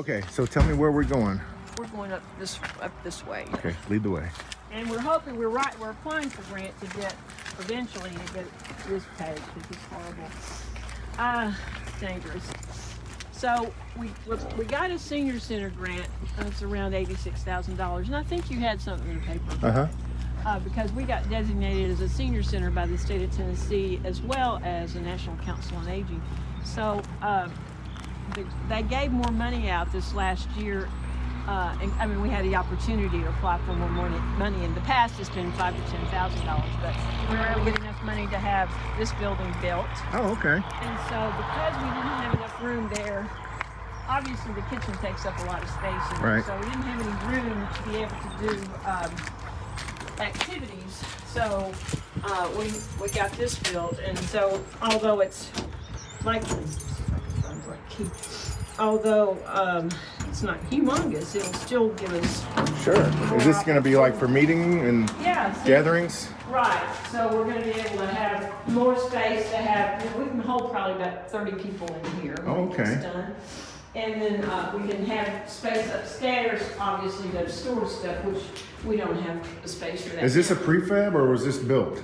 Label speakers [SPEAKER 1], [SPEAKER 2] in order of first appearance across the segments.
[SPEAKER 1] Okay, so tell me where we're going.
[SPEAKER 2] We're going up this way.
[SPEAKER 1] Okay, lead the way.
[SPEAKER 2] And we're hoping we're applying for grant to get eventually to get this page, which is horrible. Dangerous. So we got a senior center grant. It's around $86,000, and I think you had something in the paper. Because we got designated as a senior center by the state of Tennessee as well as the National Council on Aging. So they gave more money out this last year. And I mean, we had the opportunity to apply for more money. In the past, it's been $5,000 to $10,000, but we were able to get enough money to have this building built.
[SPEAKER 1] Oh, okay.
[SPEAKER 2] And so, because we didn't have enough room there, obviously the kitchen takes up a lot of space, and
[SPEAKER 1] right.
[SPEAKER 2] So we didn't have any room to be able to do activities. So we got this built, and so although it's like. Although it's not humongous, it'll still give us.
[SPEAKER 1] Sure. Is this going to be like for meeting and gatherings?
[SPEAKER 2] Right. So we're going to be able to have more space to have. We can hold probably about 30 people in here.
[SPEAKER 1] Oh, okay.
[SPEAKER 2] When it's done. And then we can have space upstairs, obviously, to store stuff, which we don't have the space for that.
[SPEAKER 1] Is this a prefab or was this built?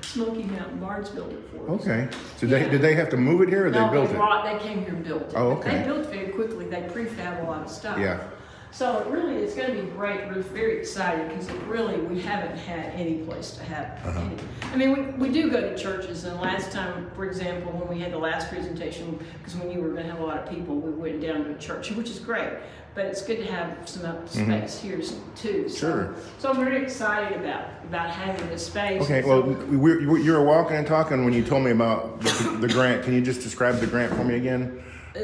[SPEAKER 2] Smoky Mountain Barns built it for us.
[SPEAKER 1] Okay. So did they have to move it here or they built it?
[SPEAKER 2] They came here and built it.
[SPEAKER 1] Oh, okay.
[SPEAKER 2] They built very quickly. They prefab a lot of stuff.
[SPEAKER 1] Yeah.
[SPEAKER 2] So it's going to be great. We're very excited because we haven't had any place to have any. I mean, we do go to churches, and last time, for example, when we had the last presentation, because we knew we were going to have a lot of people, we went down to a church, which is great. But it's good to have some space here too.
[SPEAKER 1] Sure.
[SPEAKER 2] So I'm very excited about having this space.
[SPEAKER 1] Okay. Well, you were walking and talking when you told me about the grant. Can you just describe the grant for me again?
[SPEAKER 2] We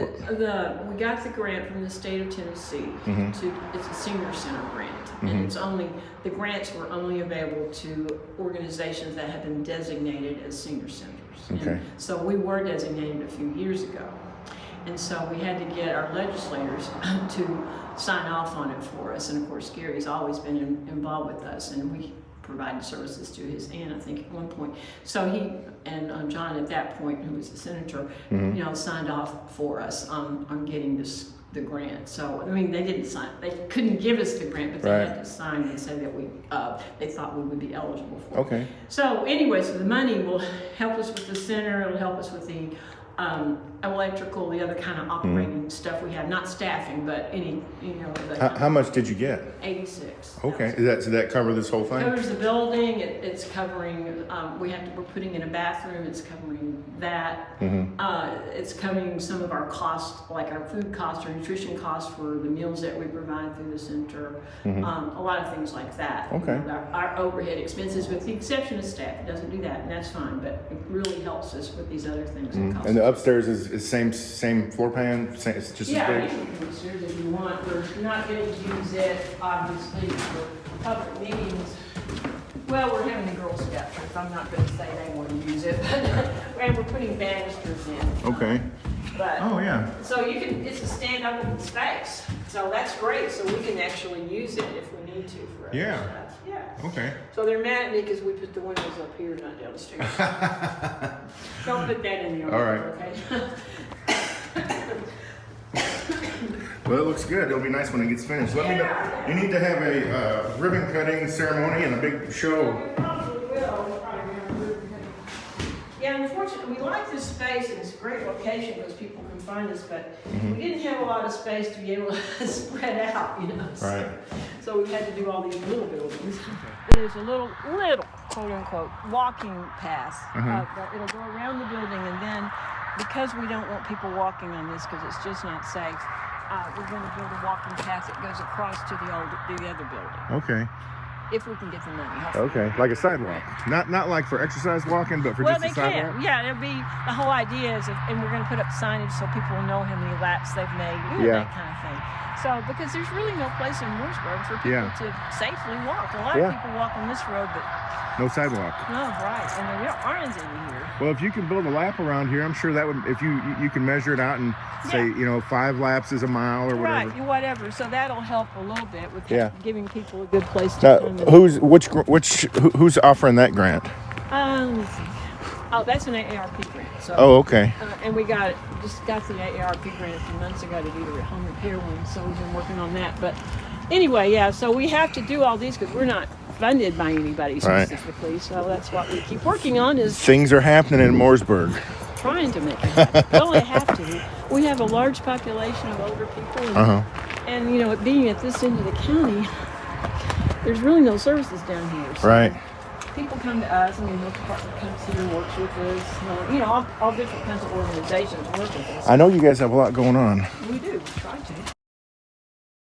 [SPEAKER 2] got the grant from the state of Tennessee. It's a senior center grant, and the grants were only available to organizations that have been designated as senior centers.
[SPEAKER 1] Okay.
[SPEAKER 2] And so we were designated a few years ago. And so we had to get our legislators to sign off on it for us. And of course, Gary's always been involved with us, and we provided services to his aunt, I think, at one point. So he and John at that point, who was the senator, signed off for us on getting the grant. So I mean, they couldn't give us the grant, but they had to sign and say that they thought we would be eligible for it.
[SPEAKER 1] Okay.
[SPEAKER 2] So anyway, so the money will help us with the center. It'll help us with the electrical, the other kind of operating stuff we have, not staffing, but any,
[SPEAKER 1] How much did you get?
[SPEAKER 2] 86.
[SPEAKER 1] Okay. Does that cover this whole thing?
[SPEAKER 2] Covers the building. It's covering. We're putting in a bathroom. It's covering that. It's covering some of our costs, like our food costs, our nutrition costs for the meals that we provide through the center. A lot of things like that.
[SPEAKER 1] Okay.
[SPEAKER 2] Our overhead expenses, with the exception of staff, it doesn't do that, and that's fine. But it really helps us with these other things.
[SPEAKER 1] And the upstairs is same floor plan. It's just as big.
[SPEAKER 2] Yeah, you can come upstairs if you want. We're not going to use it, obviously, for public meetings. Well, we're having a Girl Scout trip. I'm not going to say they want to use it, and we're putting banisters in.
[SPEAKER 1] Okay.
[SPEAKER 2] But
[SPEAKER 1] oh yeah.
[SPEAKER 2] So it's a stand-up space. So that's great. So we can actually use it if we need to for other stuff. Yeah.
[SPEAKER 1] Okay.
[SPEAKER 2] So they're mad at me because we put the windows up here, not downstairs. Don't put that in the order, okay?
[SPEAKER 1] Well, it looks good. It'll be nice when it gets finished. Let me know. You need to have a ribbon cutting ceremony and a big show.
[SPEAKER 2] We probably will. Yeah, unfortunately, we like this space, and it's a great location because people can find us, but we didn't have a lot of space to be able to spread out,
[SPEAKER 1] Right.
[SPEAKER 2] So we had to do all these little buildings. There's a little, quote-unquote, walking path. It'll go around the building, and then, because we don't want people walking on this because it's just not safe, we're going to build a walking path that goes across to the other building.
[SPEAKER 1] Okay.
[SPEAKER 2] If we can get the money.
[SPEAKER 1] Okay, like a sidewalk. Not like for exercise walking, but for just a sidewalk?
[SPEAKER 2] Yeah, it'll be, the whole idea is, and we're going to put up signage so people will know how many laps they've made, that kind of thing. So, because there's really no place in Mooresburg for people to safely walk. A lot of people walk on this road, but
[SPEAKER 1] no sidewalk.
[SPEAKER 2] No, right, and there aren't any here.
[SPEAKER 1] Well, if you can build a lap around here, I'm sure that would, if you can measure it out and say, 5 laps is a mile or whatever.
[SPEAKER 2] Right, whatever. So that'll help a little bit with giving people a good place to come.
[SPEAKER 1] Who's offering that grant?
[SPEAKER 2] Let me see. Oh, that's an AARP grant. So,
[SPEAKER 1] Oh, okay.
[SPEAKER 2] and we just got the AARP grant a few months ago to do the home repair one. So we've been working on that. But anyway, yeah. So we have to do all these because we're not funded by anybody
[SPEAKER 1] Right.
[SPEAKER 2] specifically. So that's what we keep working on is
[SPEAKER 1] Things are happening in Mooresburg.
[SPEAKER 2] trying to make it happen. We only have to. We have a large population of older people, and you know, being at this end of the county, there's really no services down here. So
[SPEAKER 1] Right.
[SPEAKER 2] people come to us. I mean, the health department comes here and works with us. You know, all different kinds of organizations work with us.
[SPEAKER 1] I know you guys have a lot going on.
[SPEAKER 2] We do. We try to.